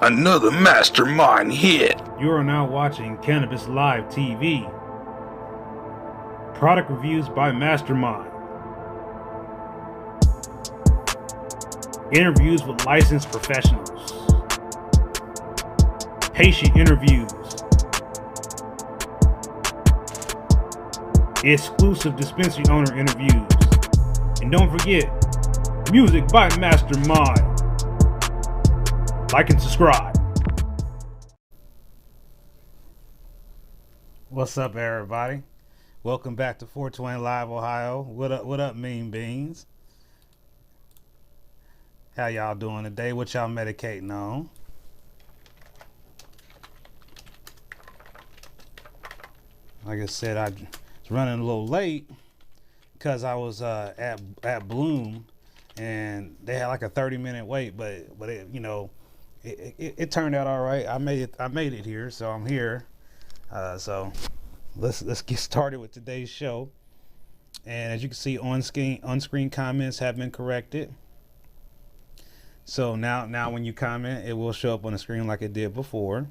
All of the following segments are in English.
Another Mastermind hit. You are now watching Cannabis Live TV. Product reviews by Mastamynd. Interviews with licensed professionals. Patient interviews. Exclusive dispensary owner interviews. And don't forget, music by Mastamynd. Like and subscribe. What's up, everybody? Welcome back to 420 Live Ohio. What up, Mean Beans? How y'all doing today? What y'all medicating on? Like I said, I was running a little late because I was at Bloom, and they had like a 30-minute wait, but it, you know, it turned out all right. I made it here, so I'm here. So let's get started with today's show. And as you can see, on-screen comments have been corrected. So now when you comment, it will show up on the screen like it did before.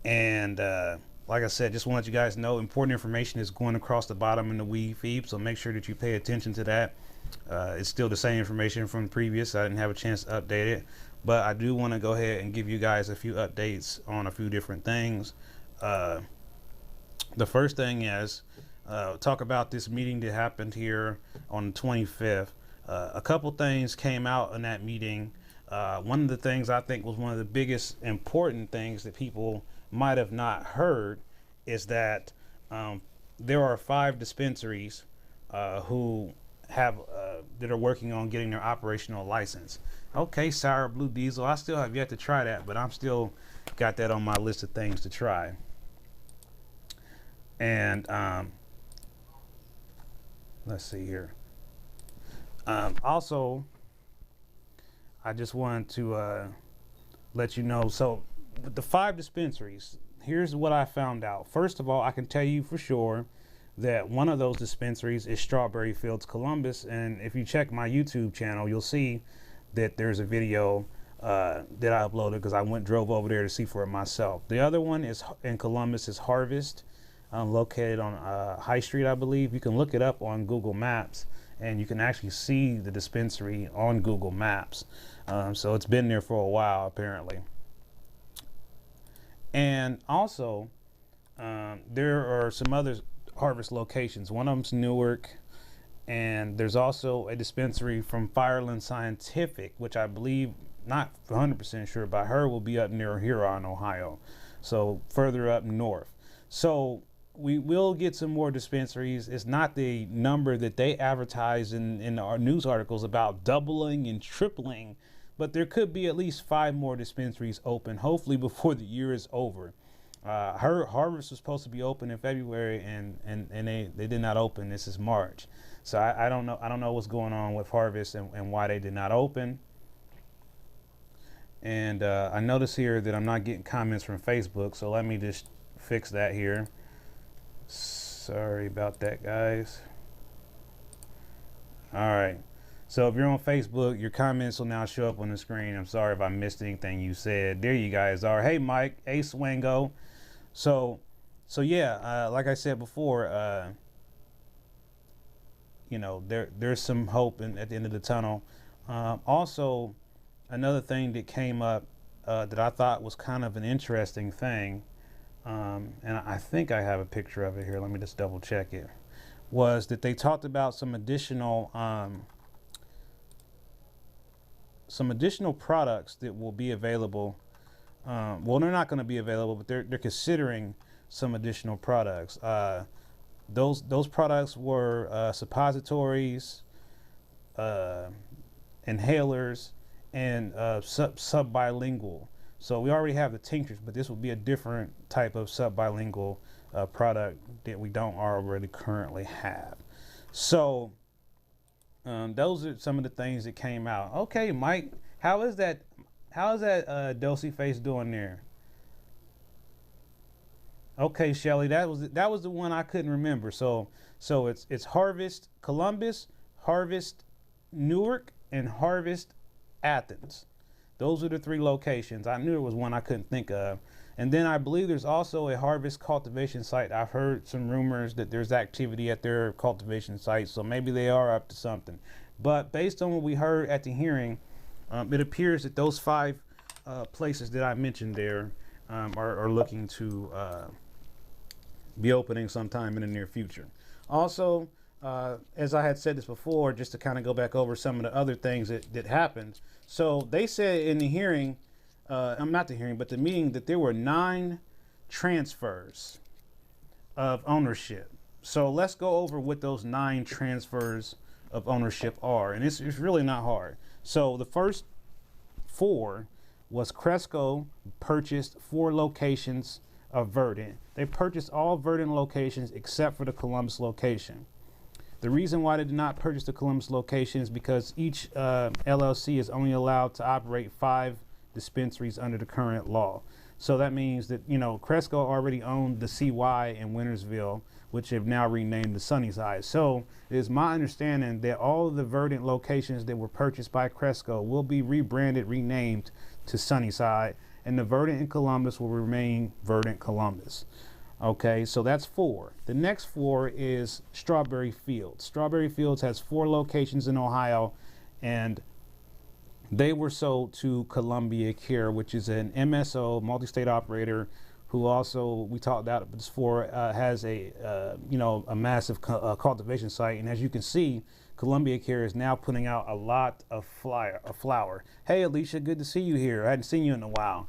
And like I said, just want to let you guys know, important information is going across the bottom in the weed feed, so make sure that you pay attention to that. It's still the same information from the previous. I didn't have a chance to update it, but I do want to go ahead and give you guys a few updates on a few different things. The first thing is talk about this meeting that happened here on the 25th. A couple things came out in that meeting. One of the things I think was one of the biggest important things that people might have not heard is that there are 5 dispensaries who have that are working on getting their operational license. Okay, sour blue diesel, I still have yet to try that, but I'm still got that on my list of things to try. And let's see here. Also, I just wanted to let you know, so with the 5 dispensaries, here's what I found out. First of all, I can tell you for sure that one of those dispensaries is Strawberry Fields Columbus, and if you check my YouTube channel, you'll see that there's a video that I uploaded because I drove over there to see for it myself. The other one is in Columbus is Harvest, located on High Street, I believe. You can look it up on Google Maps, and you can actually see the dispensary on Google Maps. So it's been there for a while, apparently. And also, there are some other Harvest locations. One of them's Newark, and there's also a dispensary from Fireland Scientific, which I believe, not 100% sure, but I heard will be up near Huron, Ohio. So further up north. So we will get some more dispensaries. It's not the number that they advertise in our news articles about doubling and tripling, but there could be at least 5 more dispensaries open, hopefully before the year is over. Harvest was supposed to be open in February, and they did not open. This is March, so I don't know what's going on with Harvest and why they did not open. And I notice here that I'm not getting comments from Facebook, so let me just fix that here. Sorry about that, guys. All right. So if you're on Facebook, your comments will now show up on the screen. I'm sorry if I missed anything you said. There you guys are. Hey, Mike. Hey, Swango. So yeah, like I said before, you know, there's some hope at the end of the tunnel. Also, another thing that came up that I thought was kind of an interesting thing, and I think I have a picture of it here. Let me just double check it. Was that they talked about some additional products that will be available. Well, they're not going to be available, but they're considering some additional products. Those products were suppositories, inhalers, and subbilingual. So we already have the tinctures, but this will be a different type of subbilingual product that we don't already currently have. So those are some of the things that came out. Okay, Mike, how is that Dosey Face doing there? Okay, Shelly, that was the one I couldn't remember. So it's Harvest Columbus, Harvest Newark, and Harvest Athens. Those are the 3 locations. I knew there was one I couldn't think of. And then I believe there's also a harvest cultivation site. I've heard some rumors that there's activity at their cultivation site, so maybe they are up to something. But based on what we heard at the hearing, it appears that those 5 places that I mentioned there are looking to be opening sometime in the near future. Also, as I had said this before, just to kind of go back over some of the other things that happened. So they said in the hearing, not the hearing, but the meeting, that there were 9 transfers of ownership. So let's go over what those 9 transfers of ownership are. And it's really not hard. So the first 4 was Cresco purchased 4 locations of Verdant. They purchased all Verdant locations except for the Columbus location. The reason why they did not purchase the Columbus location is because each LLC is only allowed to operate 5 dispensaries under the current law. So that means that, you know, Cresco already owned the CY in Wintersville, which have now renamed the Sunnyside. So it is my understanding that all of the Verdant locations that were purchased by Cresco will be rebranded, renamed to Sunnyside, and the Verdant in Columbus will remain Verdant Columbus. Okay, so that's 4. The next 4 is Strawberry Fields. Strawberry Fields has 4 locations in Ohio, and they were sold to Columbia Care, which is an MSO, multi-state operator, who also, we talked about before, has a massive cultivation site. And as you can see, Columbia Care is now putting out a lot of flower. Hey, Alicia, good to see you here. I hadn't seen you in a while.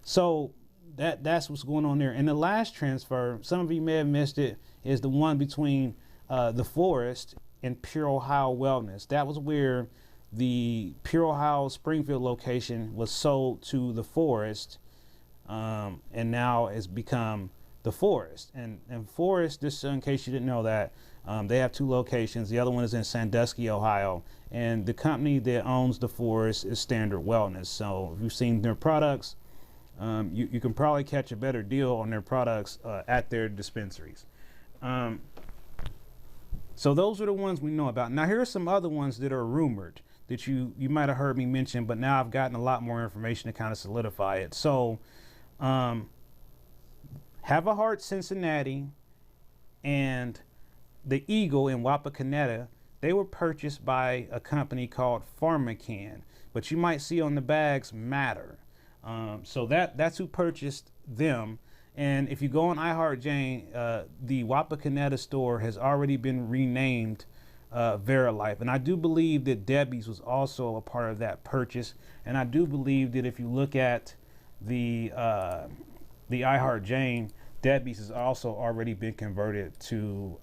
So that's what's going on there. And the last transfer, some of you may have missed it, is the one between the Forest and Pure Ohio Wellness. That was where the Pure Ohio Springfield location was sold to the Forest, and now it's become the Forest. And Forest, just in case you didn't know that, they have 2 locations. The other one is in Sandusky, Ohio, and the company that owns the Forest is Standard Wellness. So if you've seen their products, you can probably catch a better deal on their products at their dispensaries. So those are the ones we know about. Now here are some other ones that are rumored that you might have heard me mention, but now I've gotten a lot more information to kind of solidify it. So Have a Heart Cincinnati and the Eagle in Wapakoneta, they were purchased by a company called PharmaCann, but you might see on the bags Matter. So that's who purchased them. And if you go on iHeartJane, the Wapakoneta store has already been renamed Verilife. And I do believe that Debbie's was also a part of that purchase. And I do believe that if you look at the iHeartJane, Debbie's has also already been converted to,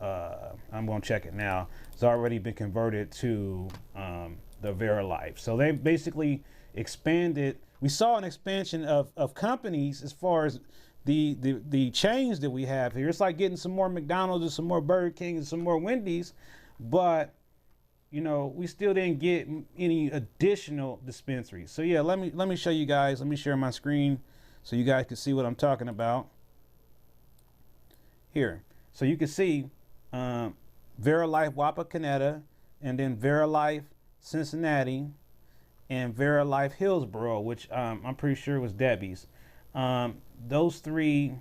I'm going to check it now, it's already been converted to the Verilife. So they basically expanded. We saw an expansion of companies as far as the chains that we have here. It's like getting some more McDonald's and some more Burger King and some more Wendy's, but you know, we still didn't get any additional dispensaries. So yeah, let me show you guys. Let me share my screen so you guys can see what I'm talking about here. So you can see Verilife Wapakoneta, and then Verilife Cincinnati, and Verilife Hillsboro, which I'm pretty sure was Debbie's. Those 3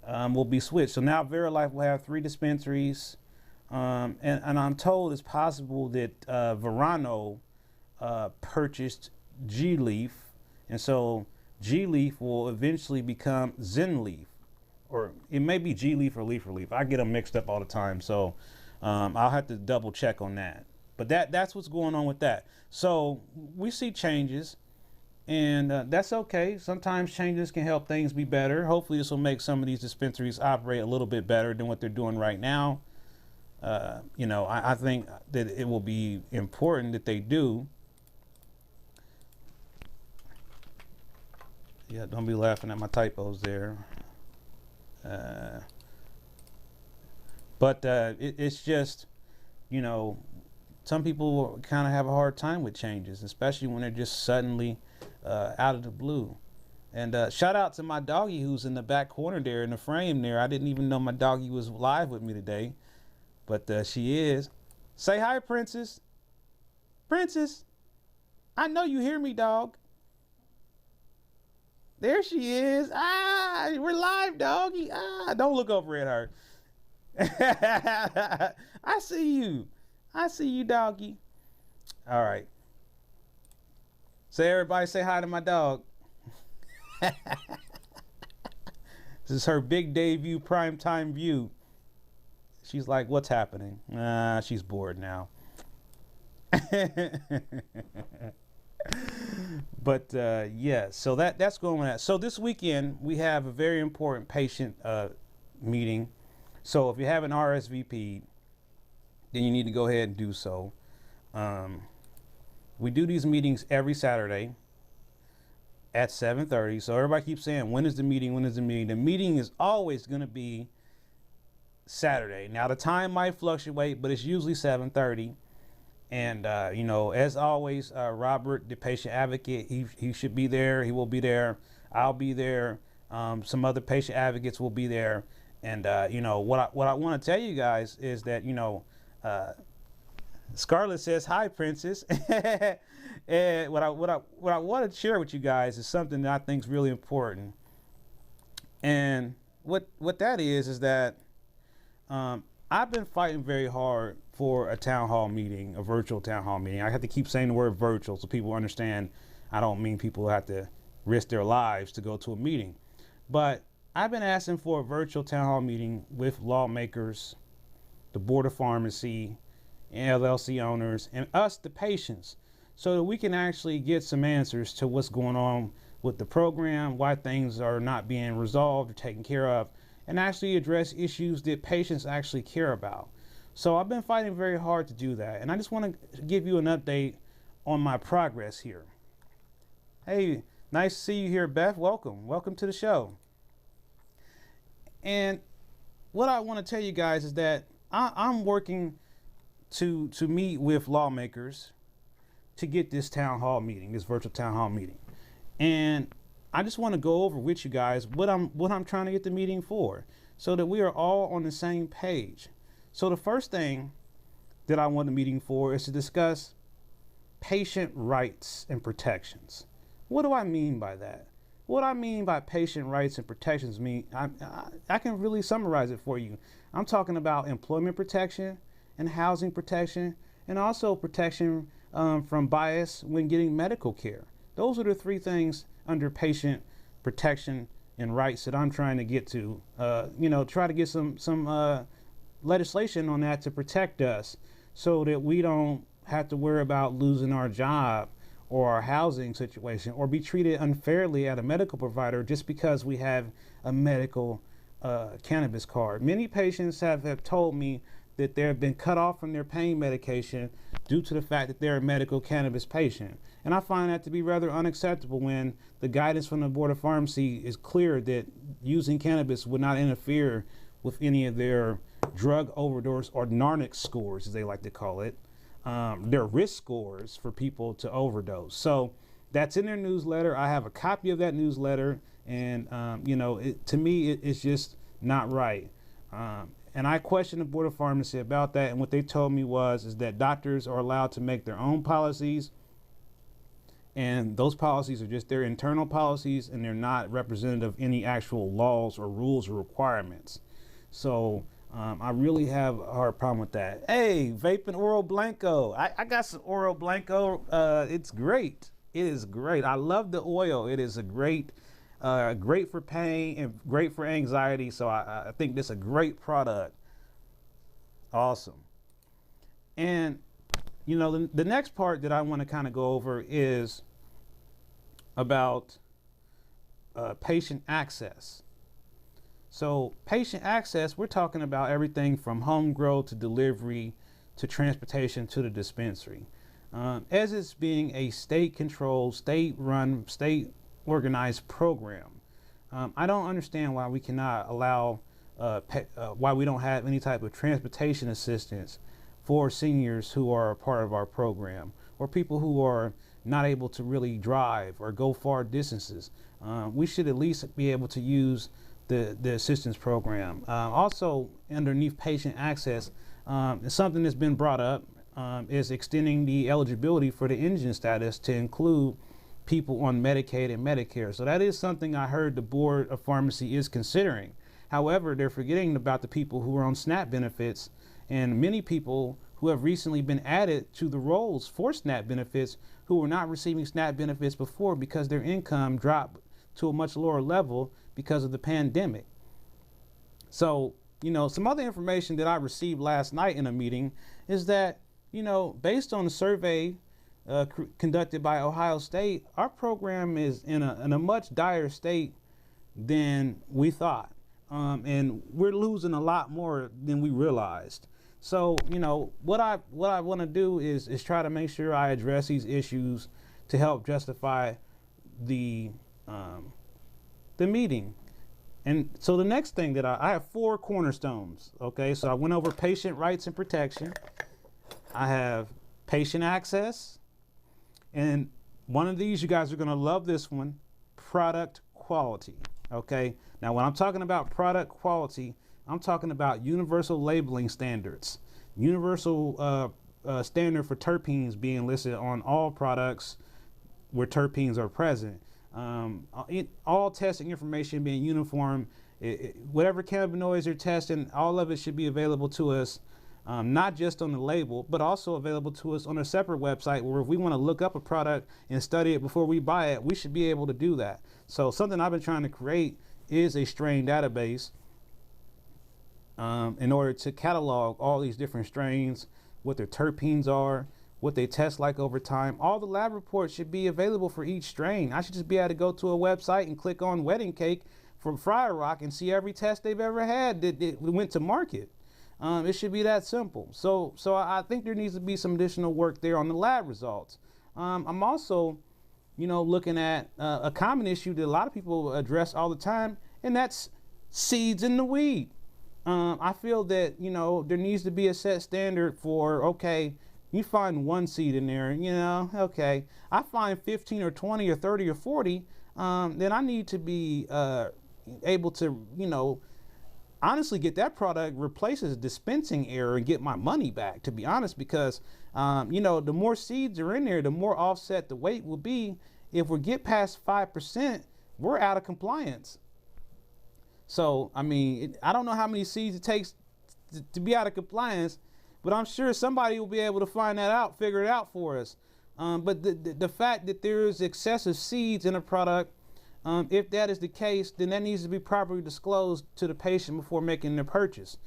will be switched. So now Verilife will have 3 dispensaries. And I'm told it's possible that Verano purchased G-Leaf, and so G-Leaf will eventually become Zen-Leaf, or it may be G-Leaf or Leaf Relief. I get them mixed up all the time, so I'll have to double check on that. But that's what's going on with that. So we see changes, and that's okay. Sometimes changes can help things be better. Hopefully this will make some of these dispensaries operate a little bit better than what they're doing right now. You know, I think that it will be important that they do. Yeah, don't be laughing at my typos there. But it's just, you know, some people kind of have a hard time with changes, especially when they're just suddenly out of the blue. And shout out to my doggy who's in the back corner there in the frame there. I didn't even know my doggy was live with me today, but she is. Say hi, Princess. Princess. I know you hear me, dog. There she is. Ah, we're live, doggy. Ah, don't look over at her. I see you. I see you, doggy. All right. Say, everybody say hi to my dog. This is her big debut, primetime view. She's like, what's happening? She's bored now. But yeah, so that's going on. So this weekend we have a very important patient meeting. So if you haven't RSVP'd, then you need to go ahead and do so. We do these meetings every Saturday at 7:30. So everybody keeps saying, when is the meeting? When is the meeting? The meeting is always going to be Saturday. Now the time might fluctuate, but it's usually 7:30. And you know, as always, Robert, the patient advocate, he should be there. He will be there. I'll be there. Some other patient advocates will be there. And you know, what I want to tell you guys is that, you know, Scarlett says, hi, Princess. And what I want to share with you guys is something that I think is really important. And what that is that I've been fighting very hard for a town hall meeting, a virtual town hall meeting. I have to keep saying the word virtual so people understand I don't mean people have to risk their lives to go to a meeting. But I've been asking for a virtual town hall meeting with lawmakers, the Board of Pharmacy, LLC owners, and us, the patients, so that we can actually get some answers to what's going on with the program, why things are not being resolved or taken care of, and actually address issues that patients actually care about. So I've been fighting very hard to do that, and I just want to give you an update on my progress here. Hey, nice to see you here, Beth. Welcome to the show. And what I want to tell you guys is that I'm working to meet with lawmakers to get this town hall meeting, this virtual town hall meeting. And I just want to go over with you guys what I'm trying to get the meeting for, so that we are all on the same page. So the first thing that I want the meeting for is to discuss patient rights and protections. What do I mean by that? What I mean by patient rights and protections mean, I can really summarize it for you. I'm talking about employment protection and housing protection, and also protection from bias when getting medical care. Those are the three things under patient protection and rights that I'm trying to get to. You know, try to get some legislation on that to protect us, so that we don't have to worry about losing our job or our housing situation, or be treated unfairly at a medical provider just because we have a medical cannabis card. Many patients have told me that they've been cut off from their pain medication due to the fact that they're a medical cannabis patient. And I find that to be rather unacceptable when the guidance from the Board of Pharmacy is clear that using cannabis would not interfere with any of their drug overdose or NARNIC scores, as they like to call it, their risk scores for people to overdose. So that's in their newsletter. I have a copy of that newsletter, and you know, to me, it's just not right. And I questioned the Board of Pharmacy about that, and what they told me is that doctors are allowed to make their own policies, and those policies are just their internal policies, and they're not representative of any actual laws or rules or requirements. So I really have a hard problem with that. Hey, vaping Oro Blanco. I got some Oro Blanco. It's great. It is great. I love the oil. It is a great for pain and great for anxiety. So I think this is a great product. Awesome. And, you know, the next part that I want to kind of go over is about patient access. So patient access, we're talking about everything from home grow to delivery to transportation to the dispensary. As it's being a state-controlled, state-run, state-organized program, I don't understand why we cannot allow, why we don't have any type of transportation assistance for seniors who are a part of our program, or people who are not able to really drive or go far distances. We should at least be able to use the assistance program. Also, underneath patient access, it's something that's been brought up. is extending the eligibility for the indigent status to include people on Medicaid and Medicare. So that is something I heard the Board of Pharmacy is considering. However, they're forgetting about the people who are on SNAP benefits, and many people who have recently been added to the rolls for SNAP benefits who were not receiving SNAP benefits before because their income dropped to a much lower level because of the pandemic. So, some other information that I received last night in a meeting is that, based on the survey conducted by Ohio State, our program is in a much dire state than we thought. And we're losing a lot more than we realized. So, what I want to do is try to make sure I address these issues to help justify the meeting. And so the next thing that I have 4 cornerstones. Okay, so I went over patient rights and protection. I have patient access. And one of these, you guys are going to love this one, product quality. Okay, now when I'm talking about product quality, I'm talking about universal labeling standards, universal standard for terpenes being listed on all products where terpenes are present. All testing information being uniform. Whatever cannabinoids you're testing, all of it should be available to us, not just on the label, but also available to us on a separate website where if we want to look up a product and study it before we buy it, we should be able to do that. So something I've been trying to create is a strain database in order to catalog all these different strains, what their terpenes are, what they test like over time. All the lab reports should be available for each strain. I should just be able to go to a website and click on Wedding Cake from Friar Rock and see every test they've ever had that went to market. It should be that simple. So I think there needs to be some additional work there on the lab results. I'm also, looking at a common issue that a lot of people address all the time, and that's seeds in the weed. I feel that, there needs to be a set standard for, okay, you find 1 seed in there, okay. I find 15 or 20 or 30 or 40, then I need to be able to, honestly get that product replaced as a dispensing error and get my money back, to be honest, because, the more seeds are in there, the more offset the weight will be. If we get past 5%, we're out of compliance. So, I don't know how many seeds it takes to be out of compliance, but I'm sure somebody will be able to find that out, figure it out for us. But the fact that there is excessive seeds in a product, if that is the case, then that needs to be properly disclosed to the patient before making the purchase.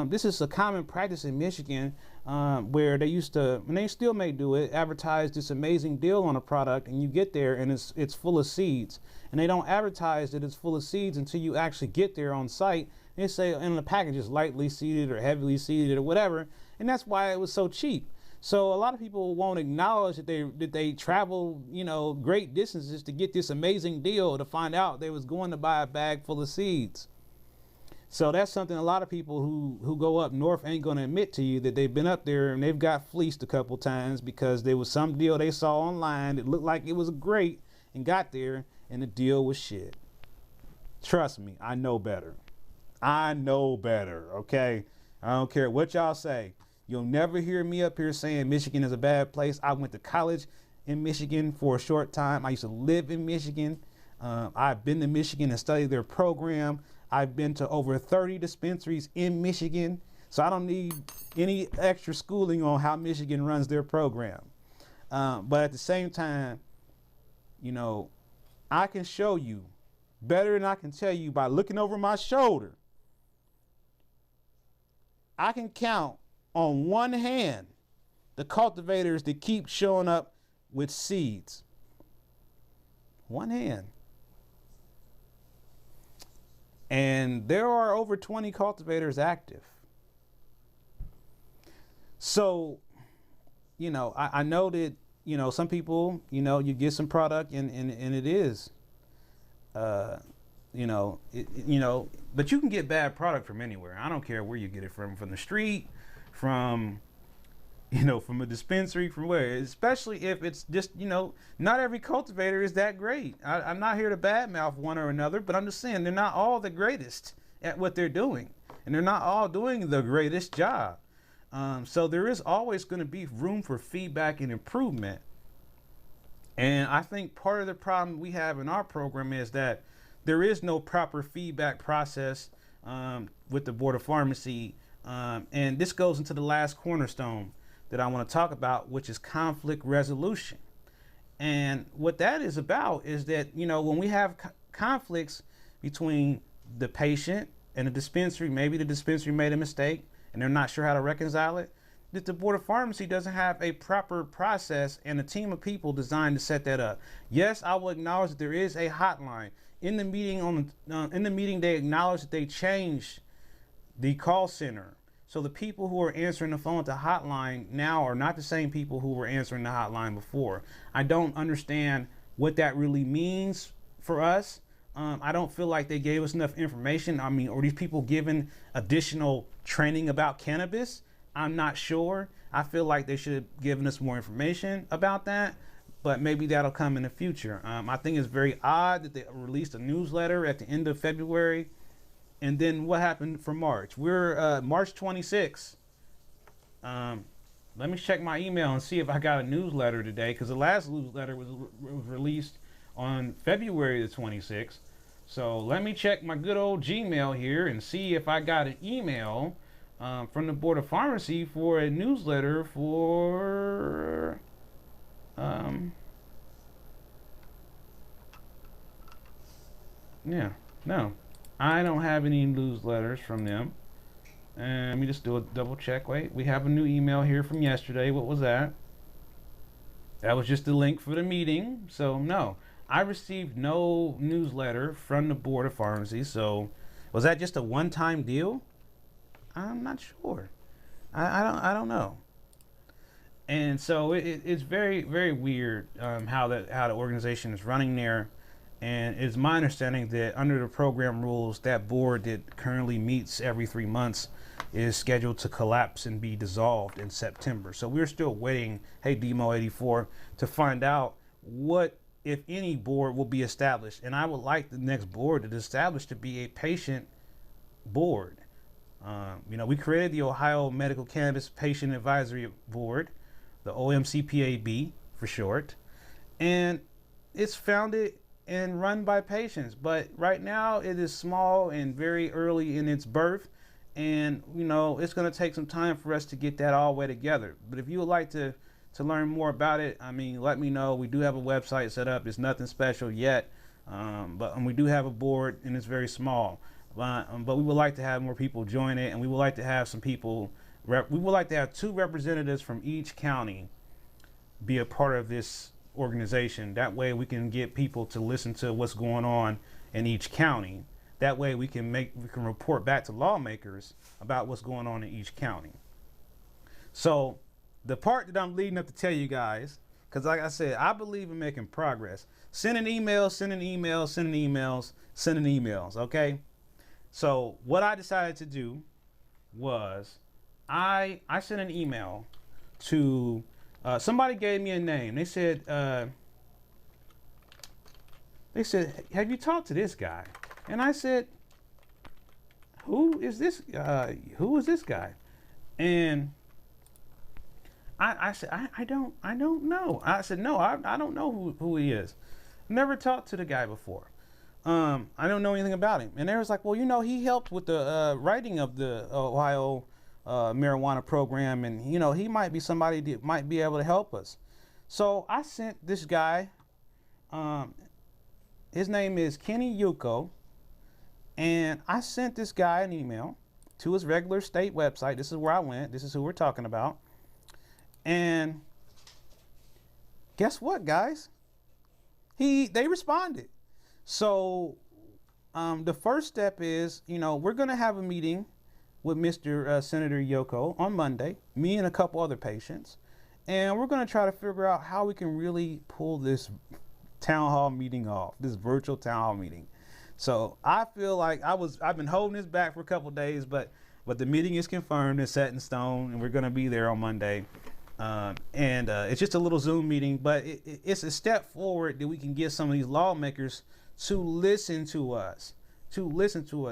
This is a common practice in Michigan, where they used to, and they still may do it, advertise this amazing deal on a product, and you get there and it's full of seeds. And they don't advertise that it's full of seeds until you actually get there on site. They say in the package it's lightly seeded or heavily seeded or whatever, and that's why it was so cheap. So a lot of people won't acknowledge that they travel, great distances to get this amazing deal, to find out they was going to buy a bag full of seeds. So that's something a lot of people who go up north ain't going to admit to you, that they've been up there and they've got fleeced a couple times because there was some deal they saw online that looked like it was great and got there and the deal was shit. Trust me, I know better. Okay? I don't care what y'all say. You'll never hear me up here saying Michigan is a bad place. I went to college in Michigan for a short time. I used to live in Michigan. I've been to Michigan and studied their program. I've been to over 30 dispensaries in Michigan. So I don't need any extra schooling on how Michigan runs their program. But at the same time, I can show you better than I can tell you by looking over my shoulder. I can count on one hand the cultivators that keep showing up with seeds. One hand. And there are over 20 cultivators active. So, I know that, some people, you get some product and it is, but you can get bad product from anywhere. I don't care where you get it from the street, from a dispensary, from where, especially if it's just, not every cultivator is that great. I'm not here to badmouth one or another, but I'm just saying they're not all the greatest at what they're doing, and they're not all doing the greatest job. So there is always going to be room for feedback and improvement. And I think part of the problem we have in our program is that there is no proper feedback process with the Board of Pharmacy. And this goes into the last cornerstone that I want to talk about, which is conflict resolution. And what that is about is that, when we have conflicts between the patient and the dispensary, maybe the dispensary made a mistake and they're not sure how to reconcile it, that the Board of Pharmacy doesn't have a proper process and a team of people designed to set that up. Yes, I will acknowledge that there is a hotline. In the meeting, they acknowledge that they changed the call center. So the people who are answering the phone at the hotline now are not the same people who were answering the hotline before. I don't understand what that really means for us. I don't feel like they gave us enough information. I mean, are these people given additional training about cannabis? I'm not sure. I feel like they should have given us more information about that, but maybe that'll come in the future. I think it's very odd that they released a newsletter at the end of February. And then what happened for March? We're March 26th. Let me check my email and see if I got a newsletter today, because the last newsletter was released on February the 26th. So let me check my good old Gmail here and see if I got an email from the Board of Pharmacy for a newsletter for no, I don't have any newsletters from them. And let me just do a double check. Wait, we have a new email here from yesterday. What was that? That was just the link for the meeting. So no, I received no newsletter from the Board of Pharmacy. So was that just a one-time deal? I'm not sure. I don't know. And so it's very, very weird how the organization is running there. And it's my understanding that under the program rules, that board that currently meets every 3 months is scheduled to collapse and be dissolved in September. So we're still waiting, hey, Demo 84, to find out what, if any, board will be established. And I would like the next board that is established to be a patient board. We created the Ohio Medical Cannabis Patient Advisory Board, the OMCPAB for short, and it's founded and run by patients. But right now it is small and very early in its birth, and it's going to take some time for us to get that all the way together. But if you would like to learn more about it, let me know. We do have a website set up. It's nothing special yet, but we do have a board, and it's very small. But we would like to have more people join it, and we would like to have some people. We would like to have 2 representatives from each county be a part of this organization. That way we can get people to listen to what's going on in each county. That way we can report back to lawmakers about what's going on in each county. So the part that I'm leading up to tell you guys, because like I said, I believe in making progress. Sending emails, okay? So what I decided to do was I sent an email to somebody gave me a name. They said, have you talked to this guy? And I said, who is this guy? And I said, I don't know. I said, no, I don't know who he is. Never talked to the guy before. I don't know anything about him. And they was like, well, he helped with the writing of the Ohio marijuana program, and he might be somebody that might be able to help us. So I sent this guy, his name is Kenny Yuko, and I sent this guy an email to his regular state website. This is where I went. This is who we're talking about. And guess what, guys? They responded. So the first step is, we're going to have a meeting with Mr. Senator Yoko on Monday, me and a couple other patients, and we're going to try to figure out how we can really pull this town hall meeting off, this virtual town hall meeting. So I feel like I've been holding this back for a couple days, but the meeting is confirmed and set in stone, and we're going to be there on Monday. And it's just a little Zoom meeting, but it's a step forward that we can get some of these lawmakers to listen to us.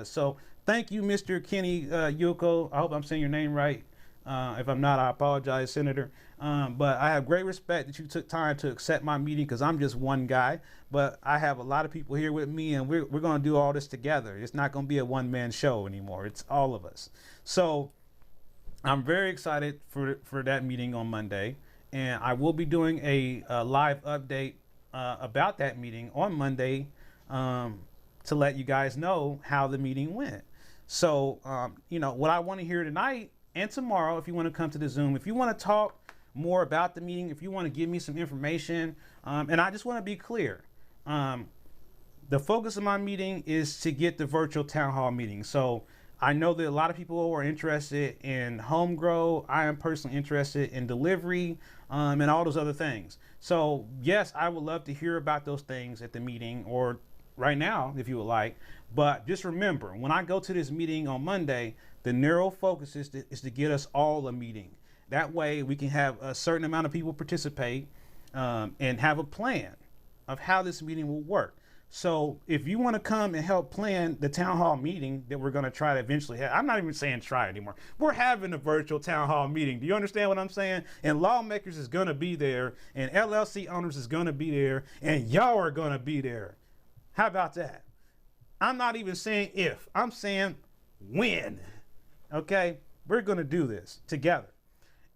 So thank you, Mr. Kenny Yuko. I hope I'm saying your name right. If I'm not, I apologize, Senator. But I have great respect that you took time to accept my meeting, because I'm just one guy. But I have a lot of people here with me, and we're going to do all this together. It's not going to be a one-man show anymore. It's all of us. So I'm very excited for that meeting on Monday. And I will be doing a live update about that meeting on Monday to let you guys know how the meeting went. So, what I want to hear tonight and tomorrow, if you want to come to the Zoom, if you want to talk more about the meeting, if you want to give me some information, and I just want to be clear, the focus of my meeting is to get the virtual town hall meeting. So I know that a lot of people are interested in home grow. I am personally interested in delivery, and all those other things. So yes, I would love to hear about those things at the meeting, or right now, if you would like. But just remember, when I go to this meeting on Monday, the narrow focus is to get us all a meeting. That way we can have a certain amount of people participate, and have a plan of how this meeting will work. So if you want to come and help plan the town hall meeting that we're going to try to eventually have, I'm not even saying try anymore. We're having a virtual town hall meeting. Do you understand what I'm saying? And lawmakers is going to be there, and LLC owners is going to be there, and y'all are going to be there. How about that? I'm not even saying if, I'm saying when. Okay? We're going to do this together.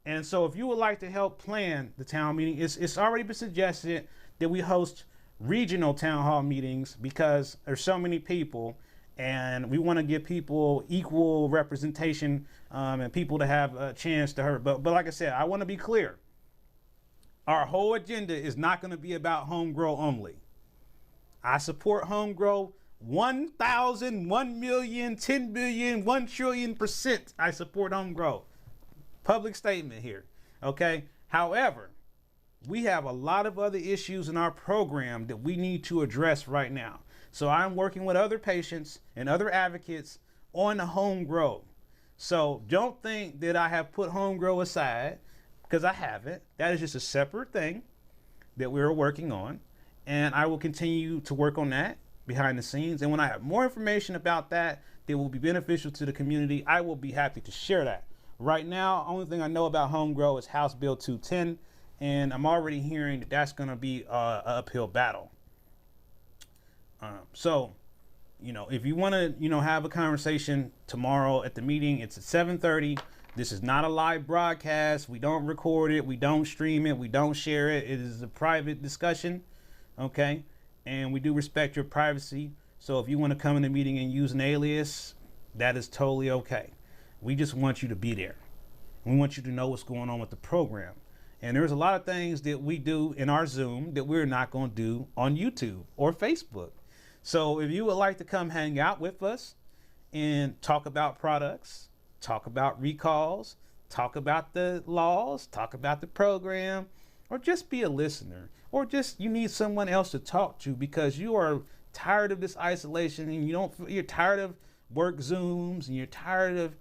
And so if you would like to help plan the town meeting, it's already been suggested that we host regional town hall meetings, because there's so many people, and we want to give people equal representation, and people to have a chance to hear. But like I said, I want to be clear. Our whole agenda is not going to be about home grow only. I support home grow 1,000, 1 million, 10 billion, 1 trillion%. I support home grow. Public statement here. Okay. However, we have a lot of other issues in our program that we need to address right now. So I'm working with other patients and other advocates on the home grow. So don't think that I have put home grow aside, because I haven't. That is just a separate thing that we're working on. And I will continue to work on that behind the scenes. And when I have more information about that will be beneficial to the community, I will be happy to share that. Right now, only thing I know about home grow is House Bill 210. And I'm already hearing that that's going to be an uphill battle. So, if you want to, have a conversation tomorrow at the meeting, it's at 7:30. This is not a live broadcast. We don't record it. We don't stream it. We don't share it. It is a private discussion. Okay. And we do respect your privacy. So if you want to come in the meeting and use an alias, that is totally okay. We just want you to be there. We want you to know what's going on with the program. And there's a lot of things that we do in our Zoom that we're not going to do on YouTube or Facebook. So if you would like to come hang out with us and talk about products, talk about recalls, talk about the laws, talk about the program, or just be a listener, or just you need someone else to talk to because you are tired of this isolation and you're tired of work Zooms and you're tired of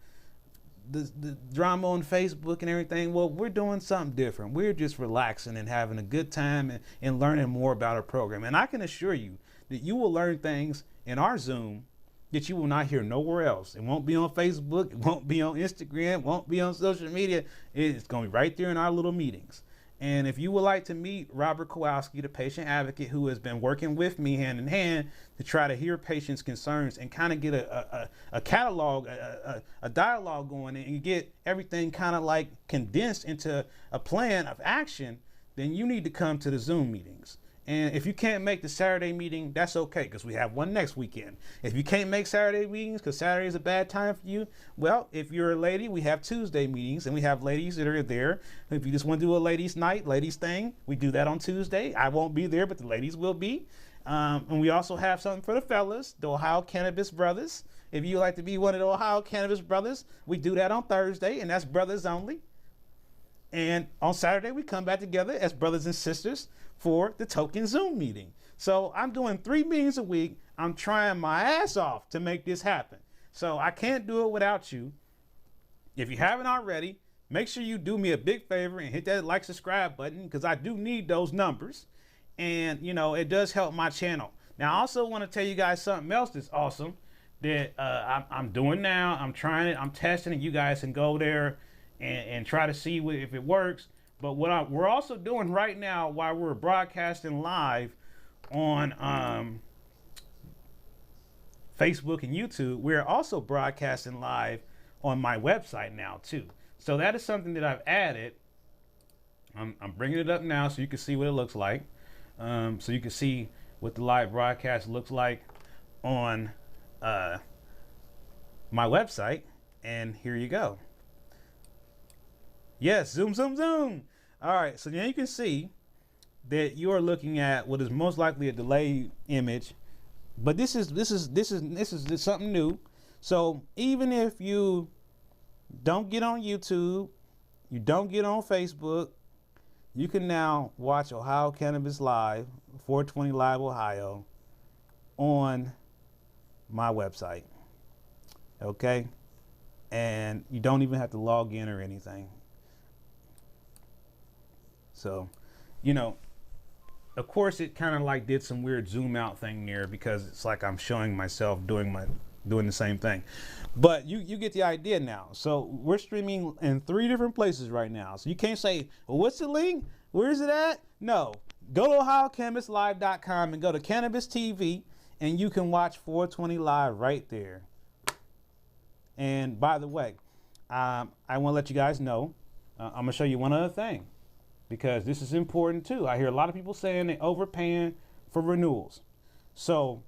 the drama on Facebook and everything. Well, we're doing something different. We're just relaxing and having a good time and learning more about our program. And I can assure you that you will learn things in our Zoom that you will not hear nowhere else. It won't be on Facebook. It won't be on Instagram. It won't be on social media. It's going to be right there in our little meetings. And if you would like to meet Robert Kowalski, the patient advocate who has been working with me hand in hand to try to hear patients' concerns and kind of get a catalog, a dialogue going and get everything kind of like condensed into a plan of action, then you need to come to the Zoom meetings. And if you can't make the Saturday meeting, that's okay, because we have one next weekend. If you can't make Saturday meetings because Saturday is a bad time for you, well, if you're a lady, we have Tuesday meetings, and we have ladies that are there. If you just want to do a ladies' night, ladies' thing, we do that on Tuesday. I won't be there, but the ladies will be. And we also have something for the fellas, the Ohio Cannabis Brothers. If you like to be one of the Ohio Cannabis Brothers, we do that on Thursday, and that's brothers only. And on Saturday, we come back together as brothers and sisters for the token Zoom meeting. So I'm doing 3 meetings a week. I'm trying my ass off to make this happen. So I can't do it without you. If you haven't already, make sure you do me a big favor and hit that like, subscribe button, because I do need those numbers. And, it does help my channel. Now, I also want to tell you guys something else that's awesome that I'm doing now. I'm trying it. I'm testing it. You guys can go there and try to see if it works. But what we're also doing right now while we're broadcasting live on Facebook and YouTube, we're also broadcasting live on my website now too. So that is something that I've added. I'm bringing it up now so you can see what it looks like. So you can see what the live broadcast looks like on my website. And here you go. Yes, zoom, zoom, zoom. All right, so now you can see that you are looking at what is most likely a delayed image, but this is something new. So even if you don't get on YouTube, you don't get on Facebook, you can now watch Ohio Cannabis Live, 420 Live Ohio, on my website. Okay, and you don't even have to log in or anything. So, you know, of course it kind of like did some weird zoom out thing there because it's like I'm showing myself doing the same thing. But you get the idea now. So we're streaming in 3 different places right now. So you can't say, well, what's the link? Where is it at? No. Go to OhioCannabisLive.com and go to Cannabis TV and you can watch 420 Live right there. And by the way, I want to let you guys know, I'm going to show you one other thing, because this is important too. I hear a lot of people saying they're overpaying for renewals. So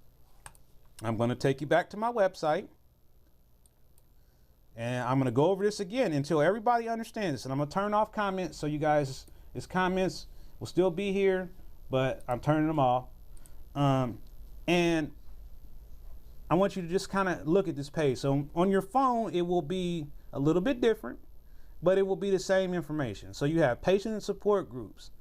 I'm going to take you back to my website and I'm going to go over this again until everybody understands this. And I'm going to turn off comments so you guys, his comments will still be here, but I'm turning them off. And I want you to just kind of look at this page. So on your phone, it will be a little bit different, but it will be the same information. So you have patient and support groups.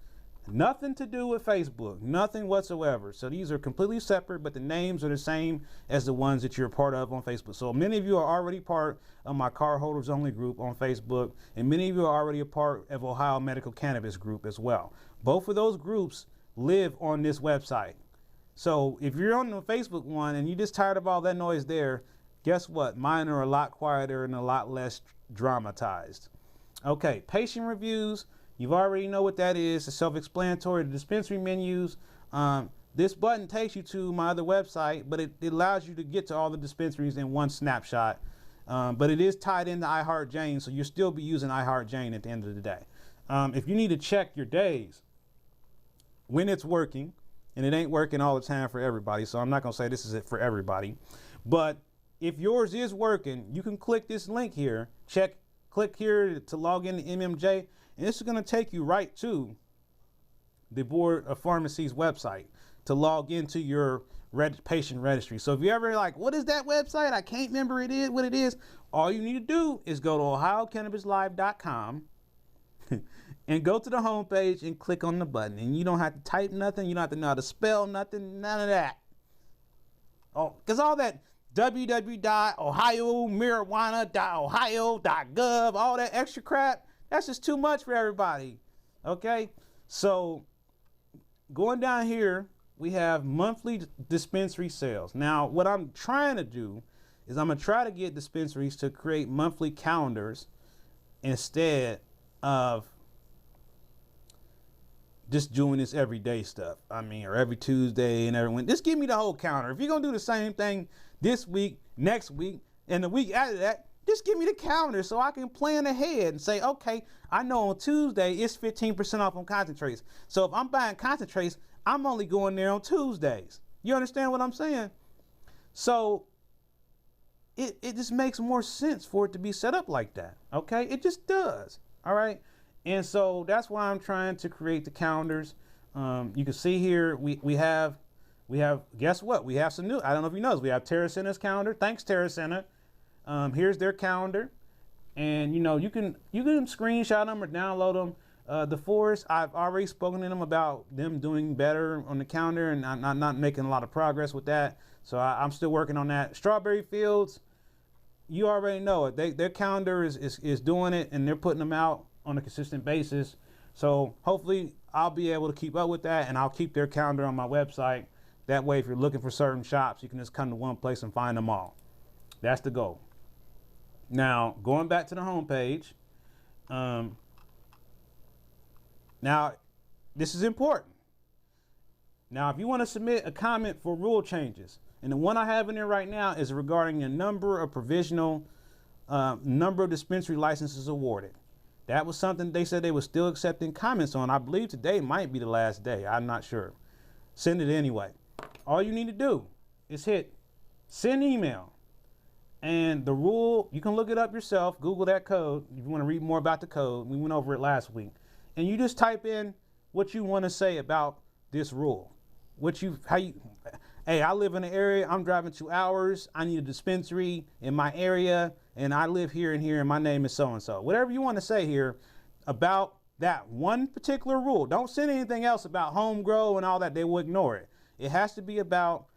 Nothing to do with Facebook, nothing whatsoever. So these are completely separate, but the names are the same as the ones that you're part of on Facebook. So many of you are already part of my cardholders only group on Facebook, and many of you are already a part of Ohio Medical Cannabis group as well. Both of those groups live on this website. So if you're on the Facebook one and you're just tired of all that noise there, guess what? Mine are a lot quieter and a lot less dramatized. Okay, patient reviews. You already know what that is. It's self-explanatory. The dispensary menus. This button takes you to my other website, but it allows you to get to all the dispensaries in one snapshot. But it is tied into iHeartJane, so you'll still be using iHeartJane at the end of the day. If you need to check your days when it's working, and it ain't working all the time for everybody, so I'm not going to say this is it for everybody. But if yours is working, you can click this link here. Click here to log into MMJ, and this is going to take you right to the Board of Pharmacy's website to log into your patient registry. So if you're ever like, what is that website? I can't remember what it is. All you need to do is go to OhioCannabisLive.com and go to the homepage and click on the button. And you don't have to type nothing. You don't have to know how to spell nothing. None of that. Oh, because all that www.ohiomarijuana.ohio.gov, all that extra crap, that's just too much for everybody. Okay? So going down here, we have monthly dispensary sales. Now, what I'm trying to do is I'm going to try to get dispensaries to create monthly calendars instead of just doing this everyday stuff. I mean, or every Tuesday and everyone. Just give me the whole calendar. If you're going to do the same thing this week, next week, and the week after that, just give me the calendar so I can plan ahead and say, okay, I know on Tuesday it's 15% off on concentrates. So if I'm buying concentrates, I'm only going there on Tuesdays. You understand what I'm saying? So it just makes more sense for it to be set up like that. Okay? It just does. All right? And so that's why I'm trying to create the calendars. You can see here we have guess what? We have some new. I don't know if you know this. We have TerraCenter's calendar. Thanks, TerraCenter. Here's their calendar, and you can screenshot them or download them. The Forest, I've already spoken to them about them doing better on the calendar, and I'm not making a lot of progress with that. So I'm still working on that. Strawberry Fields, you already know it. Their calendar is doing it, and they're putting them out on a consistent basis. So hopefully I'll be able to keep up with that, and I'll keep their calendar on my website. That way, if you're looking for certain shops, you can just come to one place and find them all. That's the goal. Now, going back to the home page, Now, this is important. Now, if you want to submit a comment for rule changes, and the one I have in there right now is regarding the number of number of dispensary licenses awarded. That was something they said they were still accepting comments on. I believe today might be the last day. I'm not sure. Send it anyway. All you need to do is hit send email. And the rule, you can look it up yourself. Google that code if you want to read more about the code. We went over it last week. And you just type in what you want to say about this rule. Hey, I live in an area, I'm driving 2 hours, I need a dispensary in my area, and I live here and my name is so-and-so. Whatever you want to say here about that one particular rule. Don't send anything else about home grow and all that, they will ignore it. It has to be about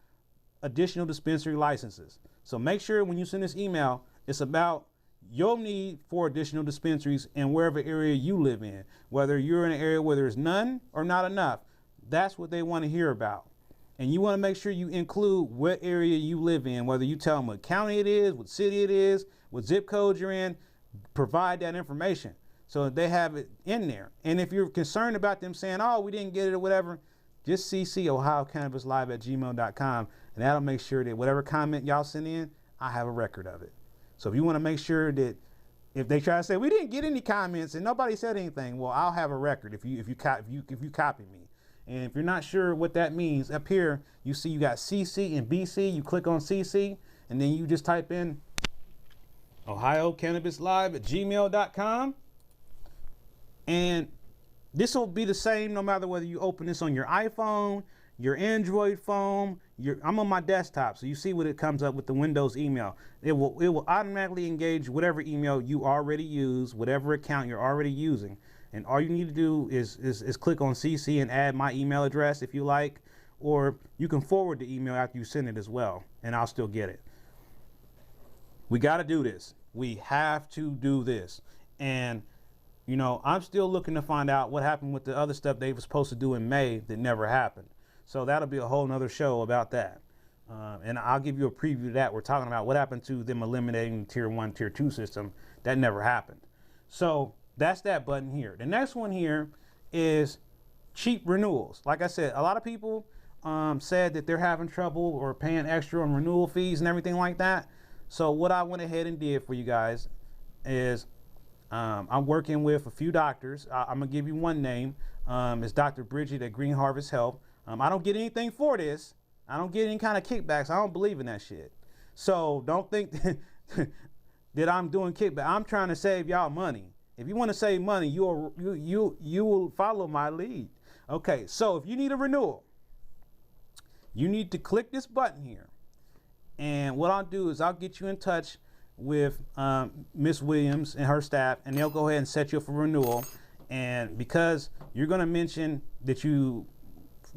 additional dispensary licenses. So make sure when you send this email, it's about your need for additional dispensaries in wherever area you live in. Whether you're in an area where there's none or not enough, that's what they want to hear about. And you want to make sure you include what area you live in, whether you tell them what county it is, what city it is, what zip code you're in, provide that information so that they have it in there. And if you're concerned about them saying, oh, we didn't get it or whatever, just CC OhioCannabisLive@gmail.com, and that'll make sure that whatever comment y'all send in, I have a record of it. So if you want to make sure that if they try to say we didn't get any comments and nobody said anything, well, I'll have a record if you copy me. And if you're not sure what that means, up here you see you got CC and BC. You click on CC and then you just type in OhioCannabisLive@gmail.com, and this will be the same no matter whether you open this on your iPhone, your Android phone. I'm on my desktop, so you see what it comes up with the Windows email. It will automatically engage whatever email you already use, whatever account you're already using. And all you need to do is click on CC and add my email address if you like, or you can forward the email after you send it as well, and I'll still get it. We got to do this. We have to do this. And, you know, I'm still looking to find out what happened with the other stuff they were supposed to do in May that never happened. So that'll be a whole nother show about that. And I'll give you a preview of that. We're talking about what happened to them eliminating the Tier 1, Tier 2 system. That never happened. So that's that button here. The next one here is cheap renewals. Like I said, a lot of people said that they're having trouble or paying extra on renewal fees and everything like that. So what I went ahead and did for you guys is I'm working with a few doctors. I'm going to give you one name. It's Dr. Bridget at Green Harvest Health. I don't get anything for this. I don't get any kind of kickbacks. I don't believe in that shit. So don't think that I'm doing kickback. I'm trying to save y'all money. If you want to save money, you will follow my lead. Okay, so if you need a renewal, you need to click this button here. And what I'll do is I'll get you in touch with Miss Williams and her staff, and they'll go ahead and set you up for renewal. And because you're going to mention that you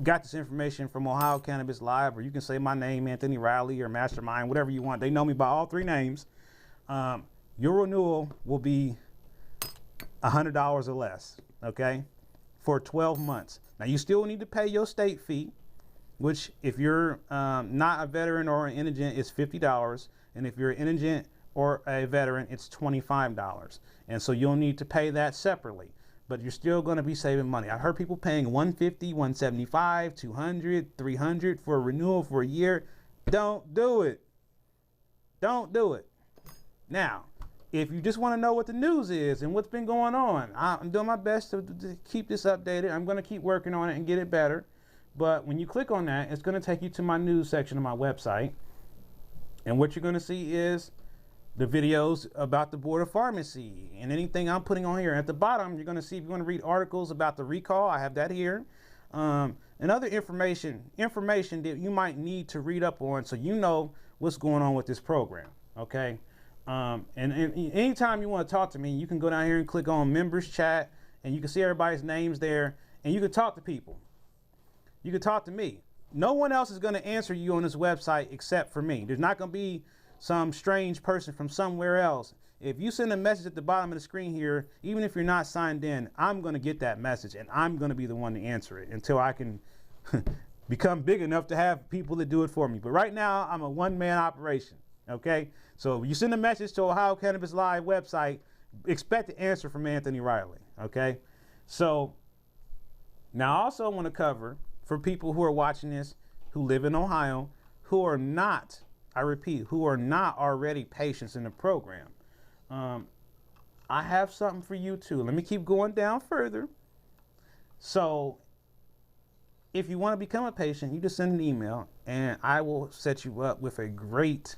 got this information from Ohio Cannabis Live, or you can say my name, Anthony Riley, or Mastamynd, whatever you want. They know me by all three names. Your renewal will be $100 or less, okay, for 12 months. Now, you still need to pay your state fee, which if you're not a veteran or an indigent, is $50. And if you're an indigent or a veteran, it's $25. And so you'll need to pay that separately. But you're still going to be saving money. I've heard people paying $150, $175, $200, $300 for a renewal for a year. Don't do it. Don't do it. Now, if you just want to know what the news is and what's been going on, I'm doing my best to keep this updated. I'm going to keep working on it and get it better. But when you click on that, it's going to take you to my news section of my website. And what you're going to see is the videos about the Board of Pharmacy and anything I'm putting on here. At the bottom, you're going to see, if you want to read articles about the recall, I have that here. And other information that you might need to read up on so you know what's going on with this program, okay? And anytime you want to talk to me, you can go down here and click on Members Chat, and you can see everybody's names there, and you can talk to people. You can talk to me. No one else is going to answer you on this website except for me. There's not going to be some strange person from somewhere else. If you send a message at the bottom of the screen here, even if you're not signed in, I'm going to get that message, and I'm going to be the one to answer it until I can become big enough to have people that do it for me. But right now, I'm a one-man operation, okay? So if you send a message to Ohio Cannabis Live website, expect an answer from Anthony Riley. Okay, so now I also want to cover for people who are watching this who live in Ohio who are not, I repeat, who are not already patients in the program. I have something for you too. Let me keep going down further. So if you want to become a patient, you just send an email and I will set you up with a great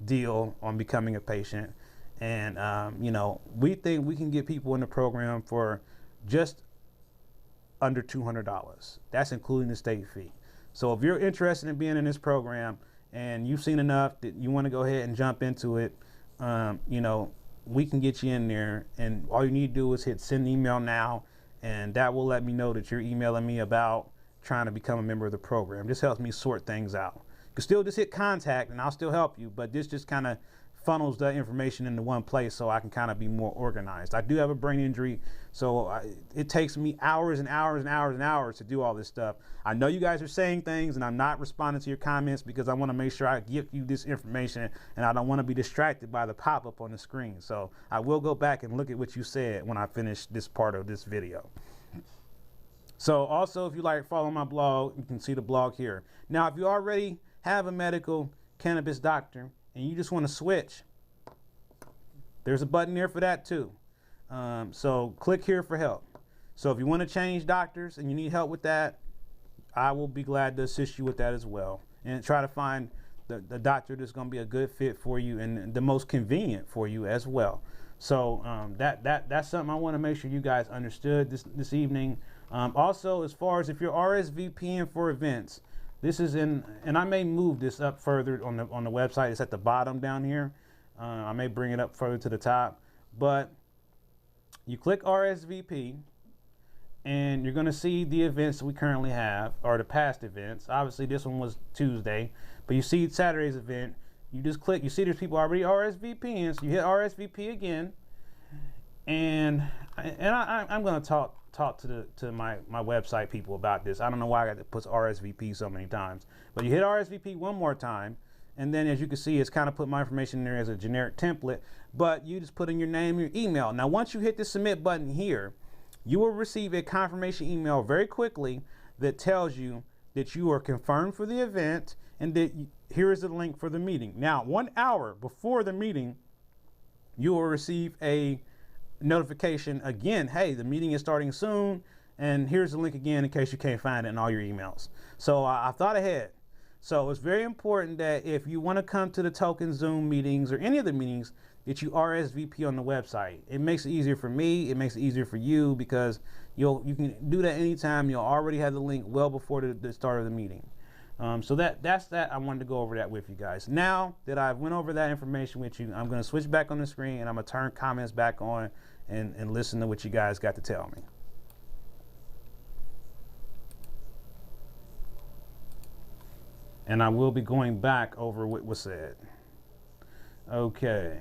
deal on becoming a patient. And, you know, we think we can get people in the program for just under $200. That's including the state fee. So if you're interested in being in this program and you've seen enough that you want to go ahead and jump into it, you know, we can get you in there, and all you need to do is hit send email now, and that will let me know that you're emailing me about trying to become a member of the program. This helps me sort things out. You can still just hit contact and I'll still help you, but this just kind of funnels the information into one place so I can kind of be more organized. I do have a brain injury, so it takes me hours and hours and hours and hours to do all this stuff. I know you guys are saying things and I'm not responding to your comments because I want to make sure I give you this information and I don't want to be distracted by the pop-up on the screen. So I will go back and look at what you said when I finish this part of this video. So also, if you like follow my blog, you can see the blog here. Now, if you already have a medical cannabis doctor and you just want to switch, there's a button there for that too. So click here for help. So if you want to change doctors and you need help with that, I will be glad to assist you with that as well, and try to find the doctor that's going to be a good fit for you and the most convenient for you as well. So that's something I want to make sure you guys understood this evening. Also, as far as if you're RSVPing for events, this is in, and I may move this up further on the website. It's at the bottom down here. I may bring it up further to the top, but you click RSVP and you're going to see the events we currently have, or the past events. Obviously this one was Tuesday, but you see Saturday's event. You just click, you see there's people already RSVPing, so you hit RSVP again, and I'm going to talk to my website people about this. I don't know why I got to put RSVP so many times, but you hit RSVP one more time, and then as you can see, it's kind of put my information in there as a generic template, but you just put in your name, your email. Now, once you hit the submit button here, you will receive a confirmation email very quickly that tells you that you are confirmed for the event and that here is the link for the meeting. Now, 1 hour before the meeting, you will receive a notification again, hey, the meeting is starting soon, and here's the link again in case you can't find it in all your emails. So I thought ahead. So it's very important that if you want to come to the token Zoom meetings or any of the meetings, that you RSVP on the website. It makes it easier for me. It makes it easier for you because you can do that anytime. You'll already have the link well before the start of the meeting. So that's that. I wanted to go over that with you guys. Now that I've went over that information with you, I'm going to switch back on the screen and I'm going to turn comments back on and listen to what you guys got to tell me. And I will be going back over what was said. Okay.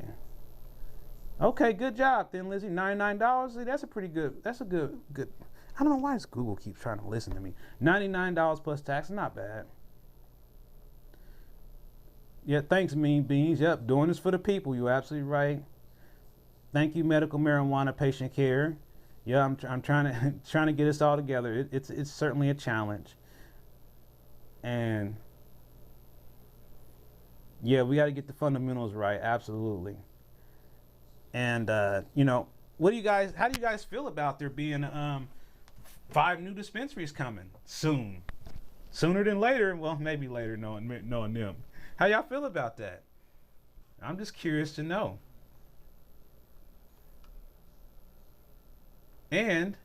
Okay, good job then, Lizzie. $99. That's a pretty good, that's a good. I don't know why this Google keeps trying to listen to me. $99 plus tax, not bad. Yeah, thanks, Mean Beans. Yep, doing this for the people. You're absolutely right. Thank you, Medical Marijuana Patient Care. Yeah, I'm trying to get this all together. It's certainly a challenge. And yeah, we got to get the fundamentals right. Absolutely. And you know, how do you guys feel about there being 5 new dispensaries coming soon? Sooner than later. Well, maybe later, knowing them. How y'all feel about that? I'm just curious to know. And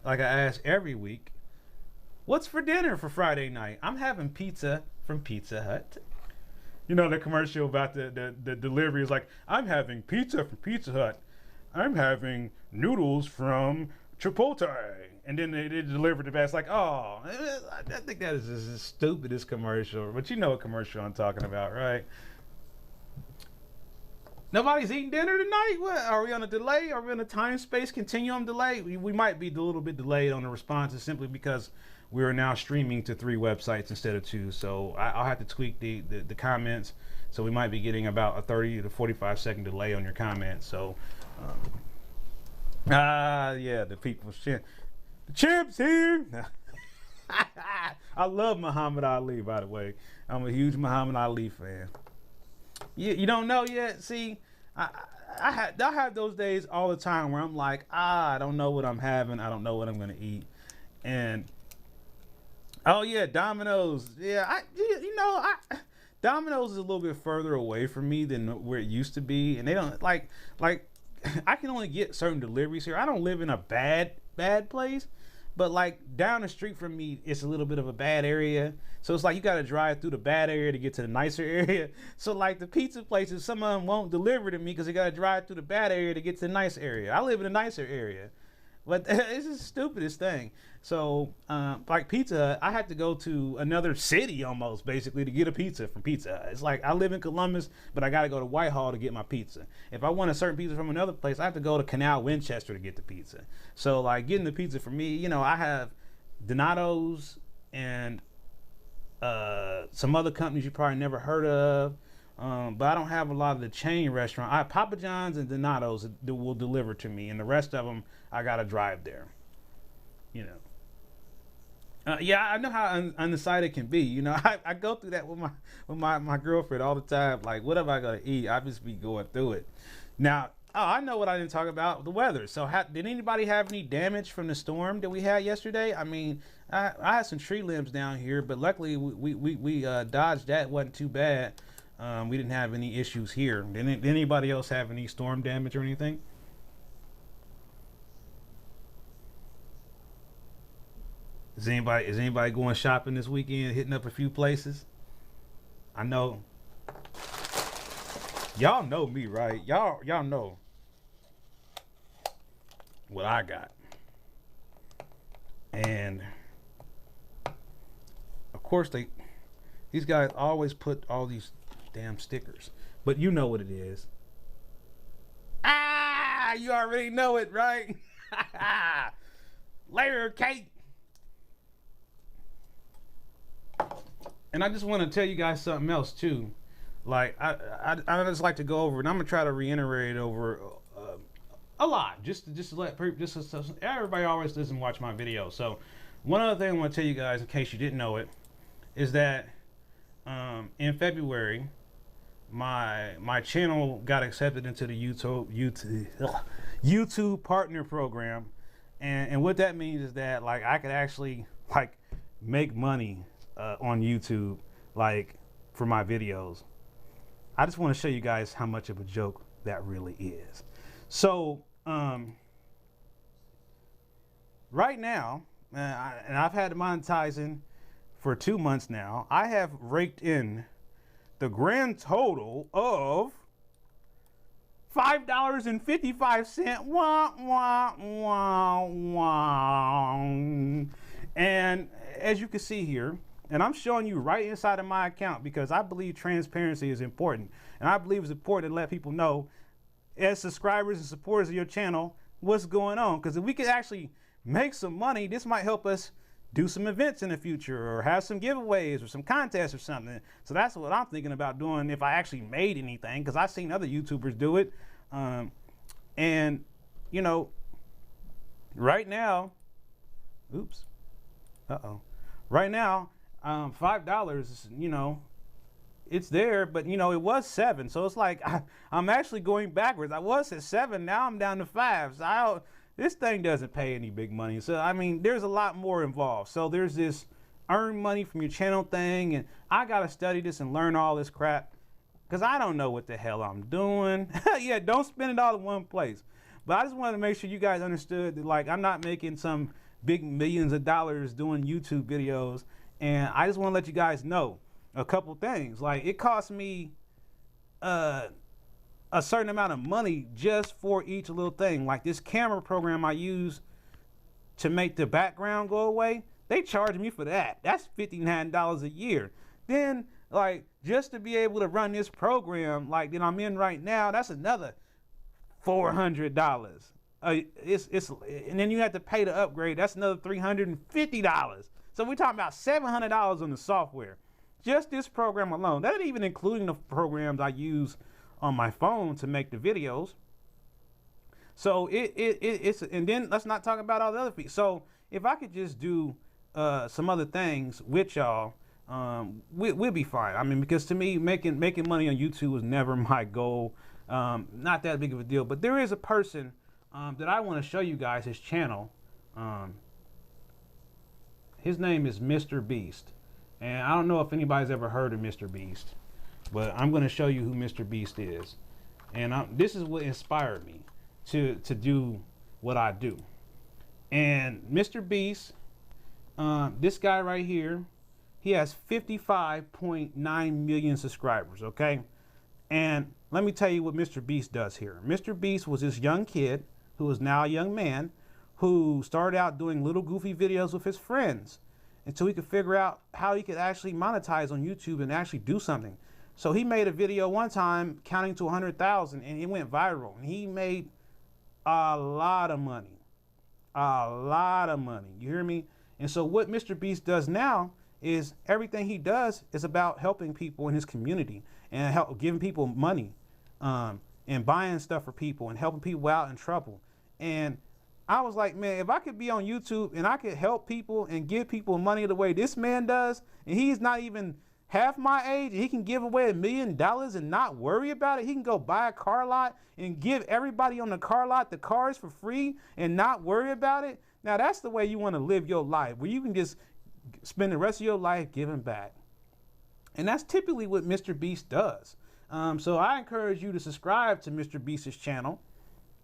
like I ask every week, what's for dinner for Friday night? I'm having pizza from Pizza Hut. You know, the commercial about the delivery is like, I'm having pizza from Pizza Hut. I'm having noodles from Chipotle. And then they delivered the best. Like, oh, I think that is the stupidest commercial. But you know what commercial I'm talking about, right? Nobody's eating dinner tonight? What? Are we on a delay? Are we on a time-space continuum delay? We might be a little bit delayed on the responses simply because we are now streaming to 3 websites instead of 2. So I'll have to tweak the comments. So we might be getting about a 30 to 45 second delay on your comments. So Yeah, the people's champ. The champ's here. I love Muhammad Ali, by the way. I'm a huge Muhammad Ali fan. You don't know yet? See, I have those days all the time where I'm like, I don't know what I'm having. I don't know what I'm going to eat. And, oh, yeah, Domino's. Yeah, Domino's is a little bit further away from me than where it used to be. And they don't, like I can only get certain deliveries here. I don't live in a bad place. But like down the street from me, it's a little bit of a bad area. So it's like you got to drive through the bad area to get to the nicer area. So like the pizza places, some of them won't deliver to me because they got to drive through the bad area to get to the nice area. I live in a nicer area. But it's the stupidest thing. So, like Pizza Hut, I had to go to another city almost, basically, to get a pizza from Pizza Hut. It's like I live in Columbus, but I got to go to Whitehall to get my pizza. If I want a certain pizza from another place, I have to go to Canal Winchester to get the pizza. So, like, getting the pizza for me, I have Donato's and some other companies you probably never heard of. But I don't have a lot of the chain restaurant. I have Papa John's and Donato's that will deliver to me, and the rest of them I gotta drive there. Yeah, I know how undecided it can be. I go through that with my girlfriend all the time. Like, what am I gonna eat? I just be going through it. Now, I know what I didn't talk about, the weather. So, did anybody have any damage from the storm that we had yesterday? I mean, I had some tree limbs down here, but luckily we dodged that. It wasn't too bad. We didn't have any issues here. Did anybody else have any storm damage or anything? Is anybody going shopping this weekend, hitting up a few places? I know. Y'all know me, right? Y'all know what I got. And of course these guys always put all these damn stickers, but you know what it is. You already know it, right? Layer cake. And I just want to tell you guys something else too. Like I just like to go over, and I'm gonna try to reiterate over a lot, just to let everybody always doesn't watch my videos. So one other thing I want to tell you guys, in case you didn't know it, is that in February, my channel got accepted into the YouTube partner program, and what that means is that like I could actually like make money on YouTube, like for my videos. I just want to show you guys how much of a joke that really is. So right now, and I've had monetizing for 2 months now, I have raked in the grand total of $5.55. Wah, wah, wah, wah. And as you can see here, and I'm showing you right inside of my account because I believe transparency is important. And I believe it's important to let people know, as subscribers and supporters of your channel, what's going on. Because if we could actually make some money, this might help us do some events in the future or have some giveaways or some contests or something. So that's what I'm thinking about doing if I actually made anything, because I've seen other YouTubers do it. And, right now, right now, $5, it's there, but it was $7. So it's like I'm actually going backwards. I was at $7, now I'm down to $5. So this thing doesn't pay any big money. So I mean, there's a lot more involved. So there's this earn money from your channel thing, and I gotta study this and learn all this crap because I don't know what the hell I'm doing. Yeah, don't spend it all in one place. But I just wanted to make sure you guys understood that, like, I'm not making some big millions of dollars doing YouTube videos. And I just want to let you guys know a couple things. Like, it cost me a certain amount of money just for each little thing. Like this camera program I use to make the background go away, they charge me for that. That's $59 a year. Then, like, just to be able to run this program like that I'm in right now, that's another $400. And then you have to pay to upgrade. That's another $350. So we're talking about $700 on the software. Just this program alone. That ain't even including the programs I use on my phone to make the videos. So it's, and then let's not talk about all the other fees. So if I could just do some other things with y'all, we'll be fine. I mean, because to me, making money on YouTube was never my goal. Not that big of a deal. But there is a person that I want to show you guys his channel. His name is Mr. Beast. And I don't know if anybody's ever heard of Mr. Beast, but I'm going to show you who Mr. Beast is. And this is what inspired me to do what I do. And Mr. Beast, this guy right here, he has 55.9 million subscribers, okay? And let me tell you what Mr. Beast does here. Mr. Beast was this young kid who is now a young man who started out doing little goofy videos with his friends until he could figure out how he could actually monetize on YouTube and actually do something. So he made a video one time counting to 100,000 and it went viral. And he made a lot of money. A lot of money. You hear me? And so what Mr. Beast does now is everything he does is about helping people in his community and giving people money and buying stuff for people and helping people out in trouble. And I was like, man, if I could be on YouTube and I could help people and give people money the way this man does, and he's not even half my age, and he can give away $1 million and not worry about it. He can go buy a car lot and give everybody on the car lot the cars for free and not worry about it. Now that's the way you want to live your life, where you can just spend the rest of your life giving back. And that's typically what Mr. Beast does. So I encourage you to subscribe to Mr. Beast's channel.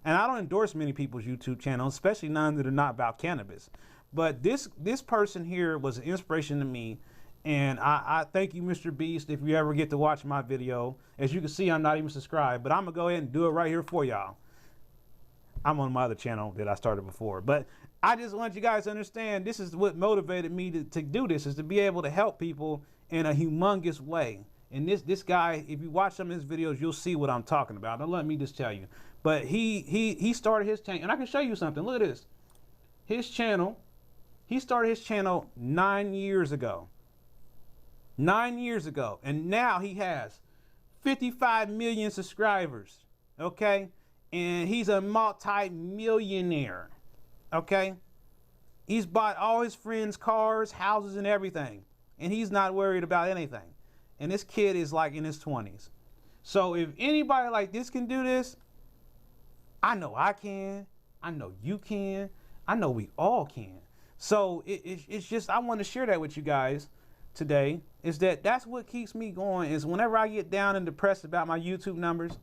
And I don't endorse many people's YouTube channels, especially none that are not about cannabis. But this person here was an inspiration to me. And I thank you, Mr. Beast, if you ever get to watch my video. As you can see, I'm not even subscribed, but I'm going to go ahead and do it right here for y'all. I'm on my other channel that I started before. But I just want you guys to understand, this is what motivated me to do this, is to be able to help people in a humongous way. And this guy, if you watch some of his videos, you'll see what I'm talking about. Don't let me just tell you. But he started his channel, and I can show you something. Look at this. His channel, he started his channel 9 years ago. 9 years ago. And now he has 55 million subscribers. Okay? And he's a multi-millionaire. Okay? He's bought all his friends' cars, houses, and everything. And he's not worried about anything. And this kid is like in his 20s. So if anybody like this can do this, I know I can. I know you can. I know we all can. So it's just, I want to share that with you guys today, is that's what keeps me going, is whenever I get down and depressed about my YouTube numbers,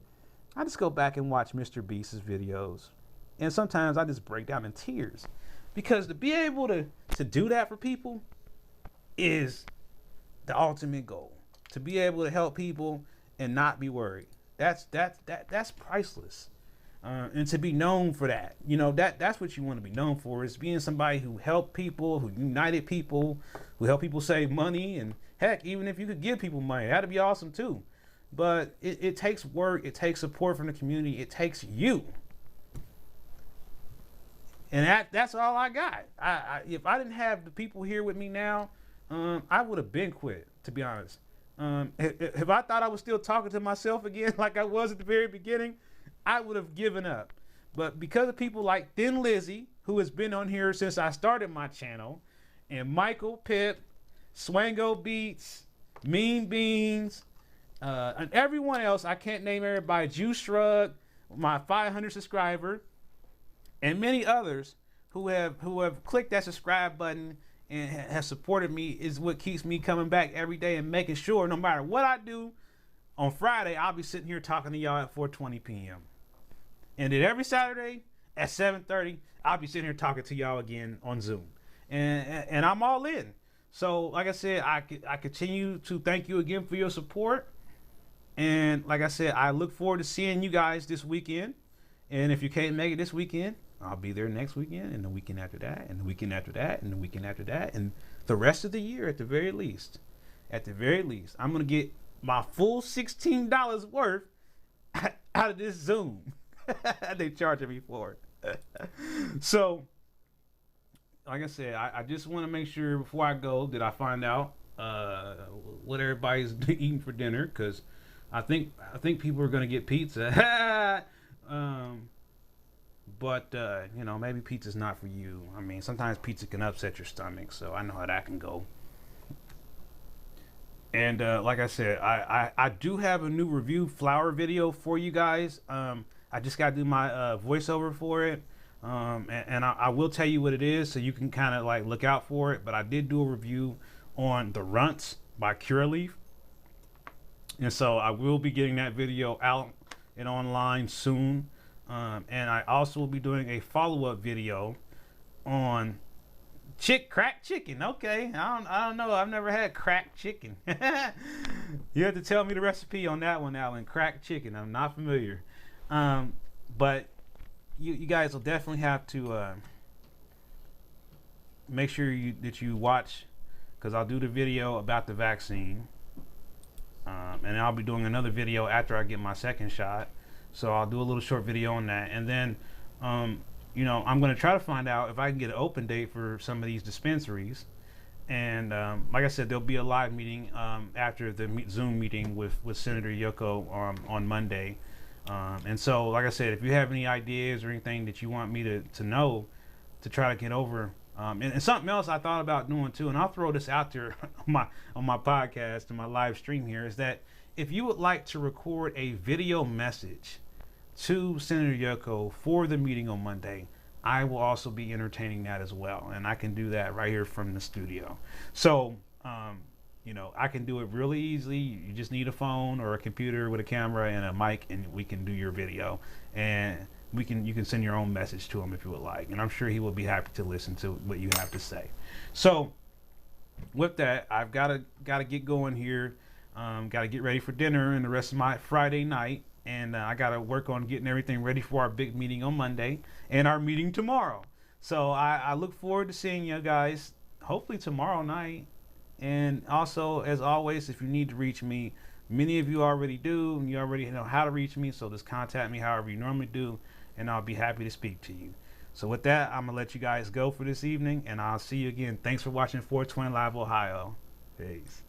I just go back and watch Mr. Beast's videos. And sometimes I just break down in tears. Because to be able to do that for people is the ultimate goal. To be able to help people and not be worried. That's priceless. And to be known for that, you know, that's what you want to be known for, is being somebody who helped people, who united people, who helped people save money. And heck, even if you could give people money, that'd be awesome too. But it takes work, it takes support from the community, it takes you. And that's all I got. If I didn't have the people here with me now, I would have been quit, to be honest. If I thought I was still talking to myself again like I was at the very beginning, I would have given up. But because of people like Thin Lizzy, who has been on here since I started my channel, and Michael Pip, Swango Beats, Mean Beans, and everyone else, I can't name everybody, Juice Shrug, my 500 subscriber, and many others who have clicked that subscribe button and have supported me, is what keeps me coming back every day and making sure no matter what I do, on Friday, I'll be sitting here talking to y'all at 4:20 p.m. And then every Saturday at 7:30, I'll be sitting here talking to y'all again on Zoom. And I'm all in. So, like I said, I continue to thank you again for your support. And like I said, I look forward to seeing you guys this weekend. And if you can't make it this weekend, I'll be there next weekend, and the weekend after that, and the weekend after that, and the weekend after that, and the rest of the year at the very least. At the very least, I'm going to get my full $16 worth out of this Zoom. They charging me for it. So, like I said, I just want to make sure before I go that I find out what everybody's eating for dinner, because I think people are going to get pizza. but you know, maybe pizza's not for you. I mean, sometimes pizza can upset your stomach, so I know how that can go. And like I said, I do have a new review flower video for you guys. I just got to do my voiceover for it. And I will tell you what it is so you can kind of like look out for it. But I did do a review on the Runts by Cureleaf. And so I will be getting that video out and online soon. And I also will be doing a follow-up video on cracked chicken. Okay, I don't know. I've never had cracked chicken. You have to tell me the recipe on that one, Alan. Cracked chicken. I'm not familiar. But you guys will definitely have to make sure that you watch, because I'll do the video about the vaccine. And I'll be doing another video after I get my second shot. So I'll do a little short video on that. And then, you know, I'm going to try to find out if I can get an open date for some of these dispensaries. And like I said, there'll be a live meeting after the Zoom meeting with Senator Yoko on Monday. And so, like I said, if you have any ideas or anything that you want me to know to try to get over, and something else I thought about doing too, and I'll throw this out there on my podcast and my live stream here, is that if you would like to record a video message to Senator Yoko for the meeting on Monday, I will also be entertaining that as well, and I can do that right here from the studio. So, you know, I can do it really easily. You just need a phone or a computer with a camera and a mic, and we can do your video, and you can send your own message to him if you would like, and I'm sure he will be happy to listen to what you have to say. So, with that, I've got to get going here. Got to get ready for dinner and the rest of my Friday night. And I got to work on getting everything ready for our big meeting on Monday and our meeting tomorrow. So I look forward to seeing you guys hopefully tomorrow night. And also, as always, if you need to reach me, many of you already do, and you already know how to reach me. So just contact me however you normally do, and I'll be happy to speak to you. So with that, I'm going to let you guys go for this evening, and I'll see you again. Thanks for watching 420 Live Ohio. Peace.